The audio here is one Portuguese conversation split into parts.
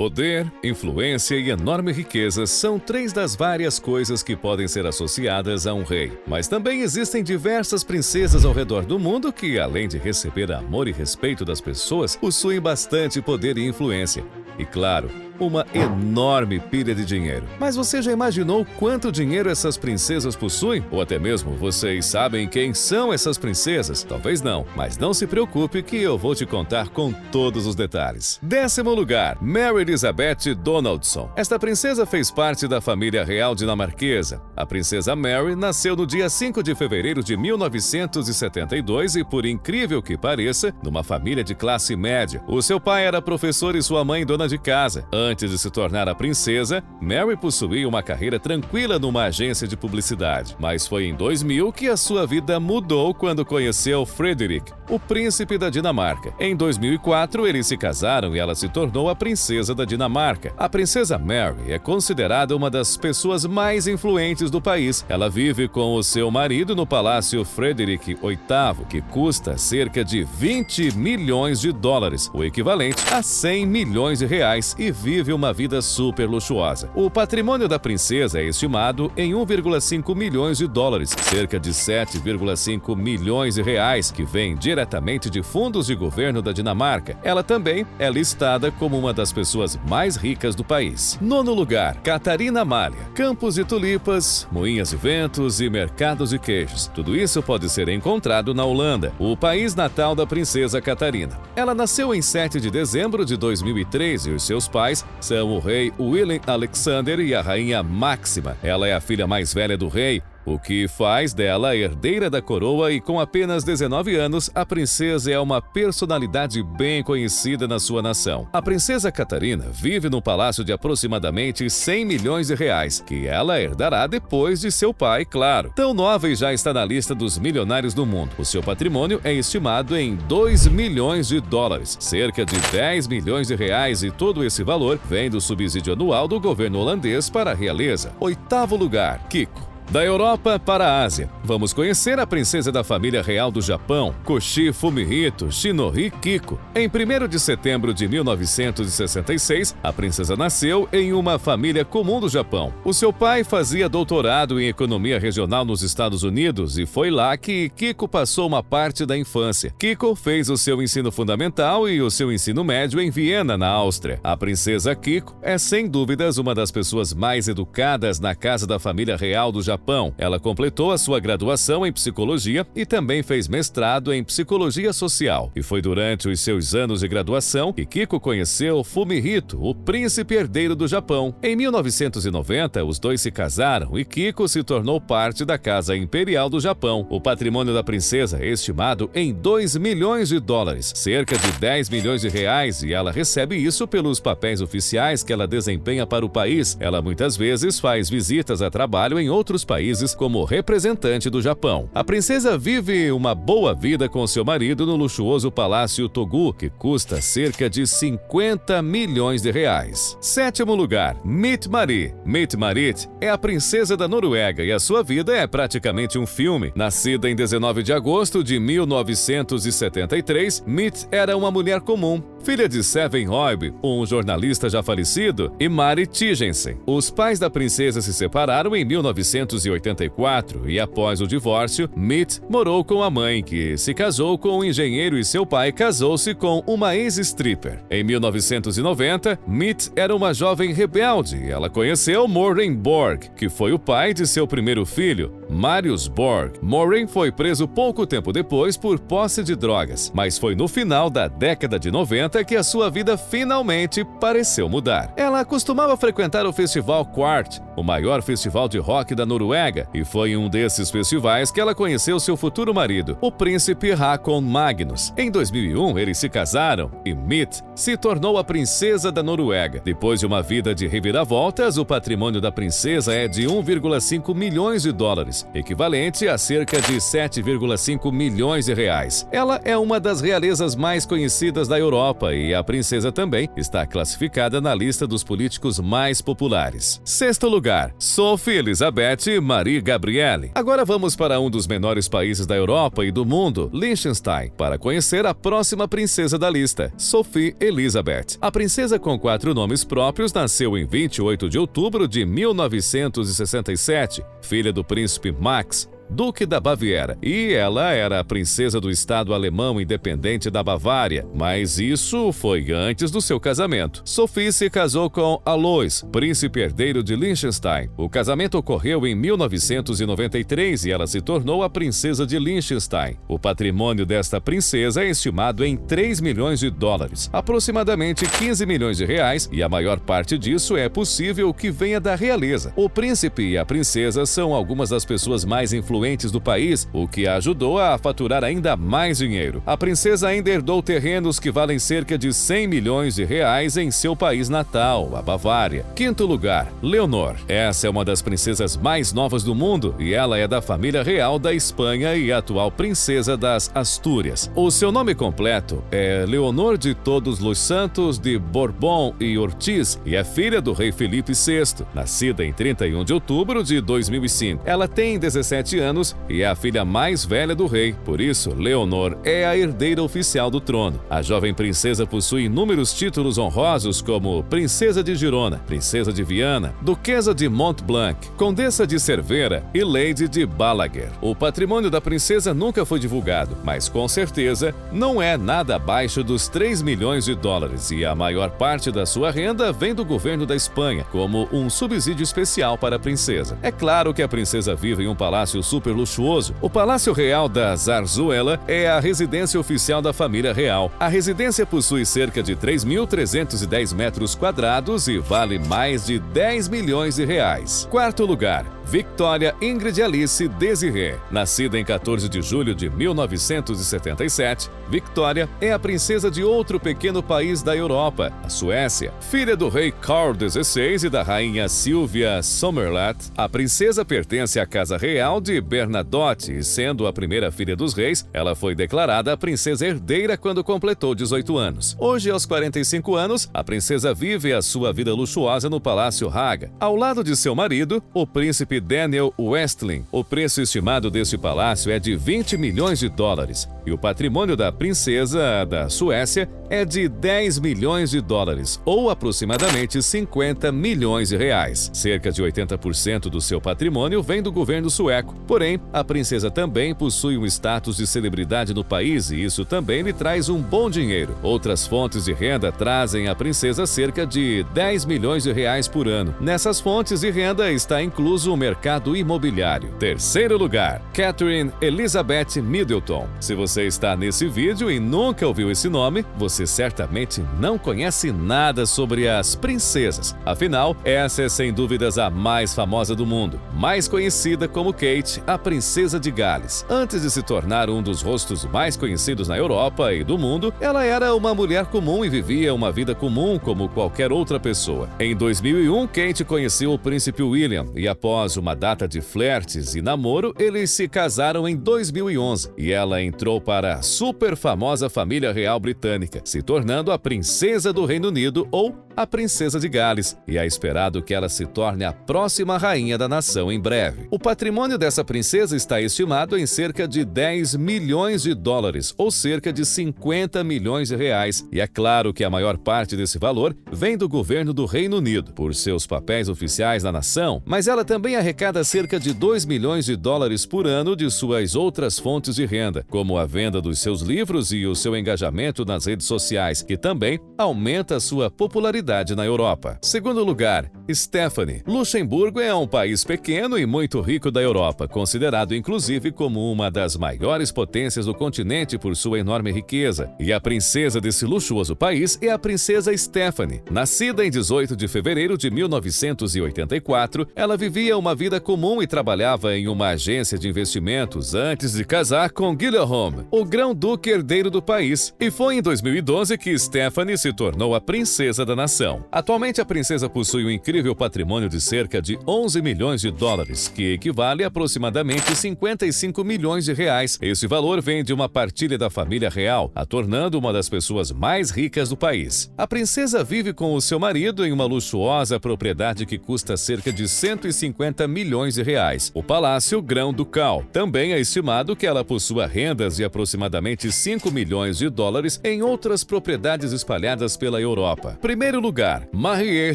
Poder, influência e enorme riqueza são três das várias coisas que podem ser associadas a um rei. Mas também existem diversas princesas ao redor do mundo que, além de receber amor e respeito das pessoas, possuem bastante poder e influência. E claro, uma enorme pilha de dinheiro. Mas você já imaginou quanto dinheiro essas princesas possuem? Ou até mesmo vocês sabem quem são essas princesas? Talvez não, mas não se preocupe que eu vou te contar com todos os detalhes. 10º lugar, Mary Elizabeth Donaldson. Esta princesa fez parte da família real dinamarquesa. A princesa Mary nasceu no dia 5 de fevereiro de 1972 e, por incrível que pareça, numa família de classe média. O seu pai era professor e sua mãe dona de casa. Antes de se tornar a princesa, Mary possuía uma carreira tranquila numa agência de publicidade. Mas foi em 2000 que a sua vida mudou quando conheceu Frederick, o príncipe da Dinamarca. Em 2004, eles se casaram e ela se tornou a princesa da Dinamarca. A princesa Mary é considerada uma das pessoas mais influentes do país. Ela vive com o seu marido no Palácio Frederick VIII, que custa cerca de 20 milhões de dólares, o equivalente a 100 milhões de reais, e vive uma vida super luxuosa. O patrimônio da princesa é estimado em 1,5 milhões de dólares, cerca de 7,5 milhões de reais, que vem diretamente de fundos de governo da Dinamarca. Ela também é listada como uma das pessoas mais ricas do país. 9º lugar, Catarina Amália. Campos de tulipas, moinhas de ventos e mercados de queijos. Tudo isso pode ser encontrado na Holanda, o país natal da princesa Catarina. Ela nasceu em 7 de dezembro de 2003 e os seus pais são o rei Willem Alexander e a rainha Máxima. Ela é a filha mais velha do rei, o que faz dela a herdeira da coroa, e com apenas 19 anos, a princesa é uma personalidade bem conhecida na sua nação. A princesa Catarina vive num palácio de aproximadamente 100 milhões de reais, que ela herdará depois de seu pai, claro. Tão nova e já está na lista dos milionários do mundo. O seu patrimônio é estimado em 2 milhões de dólares, cerca de 10 milhões de reais, e todo esse valor vem do subsídio anual do governo holandês para a realeza. 8º lugar, Kiko. Da Europa para a Ásia, vamos conhecer a princesa da família real do Japão, Koshi Fumihito Shinori Kiko. Em 1º de setembro de 1966, a princesa nasceu em uma família comum do Japão. O seu pai fazia doutorado em economia regional nos Estados Unidos e foi lá que Kiko passou uma parte da infância. Kiko fez o seu ensino fundamental e o seu ensino médio em Viena, na Áustria. A princesa Kiko é sem dúvidas uma das pessoas mais educadas na casa da família real do Japão. Ela completou a sua graduação em psicologia e também fez mestrado em psicologia social. E foi durante os seus anos de graduação que Kiko conheceu Fumihito, o príncipe herdeiro do Japão. Em 1990, os dois se casaram e Kiko se tornou parte da Casa Imperial do Japão. O patrimônio da princesa é estimado em 2 milhões de dólares, cerca de 10 milhões de reais, e ela recebe isso pelos papéis oficiais que ela desempenha para o país. Ela muitas vezes faz visitas a trabalho em outros países como representante do Japão. A princesa vive uma boa vida com seu marido no luxuoso Palácio Togu, que custa cerca de 50 milhões de reais. 7º lugar, Mette-Marit. Mette-Marit é a princesa da Noruega e a sua vida é praticamente um filme. Nascida em 19 de agosto de 1973, Mette era uma mulher comum, filha de Seven Hoybe, um jornalista já falecido, e Mari Tigensen. Os pais da princesa se separaram em 1984 e, após o divórcio, Mette morou com a mãe, que se casou com um engenheiro, e seu pai casou-se com uma ex-stripper. Em 1990, Mette era uma jovem rebelde e ela conheceu Moren Borg, que foi o pai de seu primeiro filho, Marius Borg. Moren foi preso pouco tempo depois por posse de drogas, mas foi no final da década de 90 que a sua vida finalmente pareceu mudar. Ela costumava frequentar o Festival Quart, o maior festival de rock da Noruega, e foi em um desses festivais que ela conheceu seu futuro marido, o príncipe Håkon Magnus. Em 2001, eles se casaram e Mette se tornou a princesa da Noruega. Depois de uma vida de reviravoltas, o patrimônio da princesa é de 1,5 milhões de dólares, dólares, equivalente a cerca de 7,5 milhões de reais. Ela é uma das realezas mais conhecidas da Europa e a princesa também está classificada na lista dos políticos mais populares. Sexto lugar, Sophie Elisabeth Marie Gabrielle. Agora vamos para um dos menores países da Europa e do mundo, Liechtenstein, para conhecer a próxima princesa da lista, Sophie Elisabeth. A princesa com 4 nomes próprios nasceu em 28 de outubro de 1967, filha do príncipe Max, Duque da Baviera, e ela era a princesa do estado alemão independente da Bavária, mas isso foi antes do seu casamento. Sophie se casou com Alois, príncipe herdeiro de Liechtenstein. O casamento ocorreu em 1993 e ela se tornou a princesa de Liechtenstein. O patrimônio desta princesa é estimado em 3 milhões de dólares, aproximadamente 15 milhões de reais, e a maior parte disso é possível que venha da realeza. O príncipe e a princesa são algumas das pessoas mais influentes do país, o que a ajudou a faturar ainda mais dinheiro. A princesa ainda herdou terrenos que valem cerca de 100 milhões de reais em seu país natal, a Bavária. Quinto lugar, Leonor. Essa é uma das princesas mais novas do mundo e ela é da família real da Espanha e atual princesa das Astúrias. O seu nome completo é Leonor de Todos os Santos de Borbón e Ortiz e é filha do rei Felipe VI, nascida em 31 de outubro de 2005. Ela tem 17 anos e é a filha mais velha do rei, por isso Leonor é a herdeira oficial do trono. A jovem princesa possui inúmeros títulos honrosos como Princesa de Girona, Princesa de Viana, Duquesa de Montblanc, Condessa de Cervera e Lady de Balaguer. O patrimônio da princesa nunca foi divulgado, mas com certeza não é nada abaixo dos 3 milhões de dólares e a maior parte da sua renda vem do governo da Espanha, como um subsídio especial para a princesa. É claro que a princesa vive em um palácio super luxuoso. O Palácio Real da Zarzuela é a residência oficial da família real. A residência possui cerca de 3.310 metros quadrados e vale mais de 10 milhões de reais. Quarto lugar, Victoria Ingrid Alice Desirée. Nascida em 14 de julho de 1977, Victoria é a princesa de outro pequeno país da Europa, a Suécia. Filha do rei Carl XVI e da rainha Silvia Sommerlath, a princesa pertence à Casa Real de Bernadotte e, sendo a primeira filha dos reis, ela foi declarada a princesa herdeira quando completou 18 anos. Hoje, aos 45 anos, a princesa vive a sua vida luxuosa no Palácio Haga, ao lado de seu marido, o príncipe Daniel Westling. O preço estimado deste palácio é de 20 milhões de dólares e o patrimônio da princesa da Suécia é de 10 milhões de dólares, ou aproximadamente 50 milhões de reais. Cerca de 80% do seu patrimônio vem do governo sueco. Porém, a princesa também possui um status de celebridade no país e isso também lhe traz um bom dinheiro. Outras fontes de renda trazem à princesa cerca de 10 milhões de reais por ano. Nessas fontes de renda está incluso o mercado imobiliário. Terceiro lugar, Catherine Elizabeth Middleton. Se você está nesse vídeo e nunca ouviu esse nome, você certamente não conhece nada sobre as princesas. Afinal, essa é sem dúvidas a mais famosa do mundo, mais conhecida como Kate, a princesa de Gales. Antes de se tornar um dos rostos mais conhecidos na Europa e do mundo, ela era uma mulher comum e vivia uma vida comum como qualquer outra pessoa. Em 2001, Kate conheceu o príncipe William e após uma data de flertes e namoro, eles se casaram em 2011 e ela entrou para a super famosa família real britânica, se tornando a princesa do Reino Unido ou a princesa de Gales, e é esperado que ela se torne a próxima rainha da nação em breve. O patrimônio dessa princesa está estimado em cerca de 10 milhões de dólares, ou cerca de 50 milhões de reais, e é claro que a maior parte desse valor vem do governo do Reino Unido, por seus papéis oficiais na nação, mas ela também arrecada cerca de 2 milhões de dólares por ano de suas outras fontes de renda, como a venda dos seus livros e o seu engajamento nas redes sociais, que também aumenta sua popularidade na Europa. Segundo lugar, Stephanie. Luxemburgo é um país pequeno e muito rico da Europa, considerado inclusive como uma das maiores potências do continente por sua enorme riqueza. E a princesa desse luxuoso país é a princesa Stephanie. Nascida em 18 de fevereiro de 1984, ela vivia uma uma vida comum e trabalhava em uma agência de investimentos antes de casar com Guilherme, o grão-duque herdeiro do país. E foi em 2012 que Stephanie se tornou a princesa da nação. Atualmente, a princesa possui um incrível patrimônio de cerca de 11 milhões de dólares, que equivale a aproximadamente 55 milhões de reais. Esse valor vem de uma partilha da família real, a tornando uma das pessoas mais ricas do país. A princesa vive com o seu marido em uma luxuosa propriedade que custa cerca de 150 milhões de reais, o Palácio Grão-Ducal. Também é estimado que ela possua rendas de aproximadamente 5 milhões de dólares em outras propriedades espalhadas pela Europa. Primeiro lugar, Marie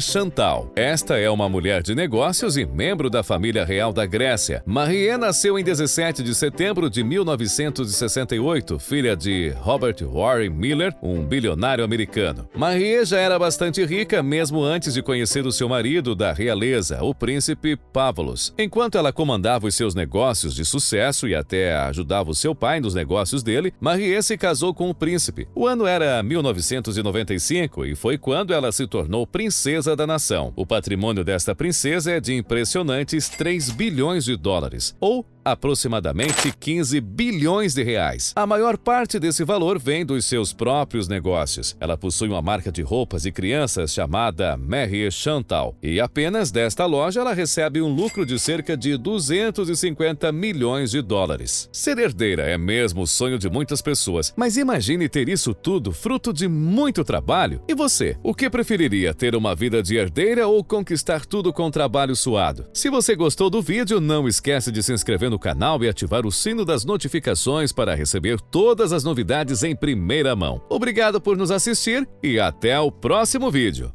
Chantal. Esta é uma mulher de negócios e membro da família real da Grécia. Marie nasceu em 17 de setembro de 1968, filha de Robert Warren Miller, um bilionário americano. Marie já era bastante rica mesmo antes de conhecer o seu marido da realeza, o príncipe Pavlos. Enquanto ela comandava os seus negócios de sucesso e até ajudava o seu pai nos negócios dele, Marie se casou com o príncipe. O ano era 1995 e foi quando ela se tornou princesa da nação. O patrimônio desta princesa é de impressionantes 3 bilhões de dólares, ou aproximadamente 15 bilhões de reais. A maior parte desse valor vem dos seus próprios negócios. Ela possui uma marca de roupas de crianças chamada Marie Chantal, e apenas desta loja ela recebe um lucro de cerca de 250 milhões de dólares. Ser herdeira é mesmo o sonho de muitas pessoas, mas imagine ter isso tudo fruto de muito trabalho. E você, o que preferiria, ter uma vida de herdeira ou conquistar tudo com trabalho suado? Se você gostou do vídeo, não esquece de se inscrever no canal e ativar o sino das notificações para receber todas as novidades em primeira mão. Obrigado por nos assistir e até o próximo vídeo.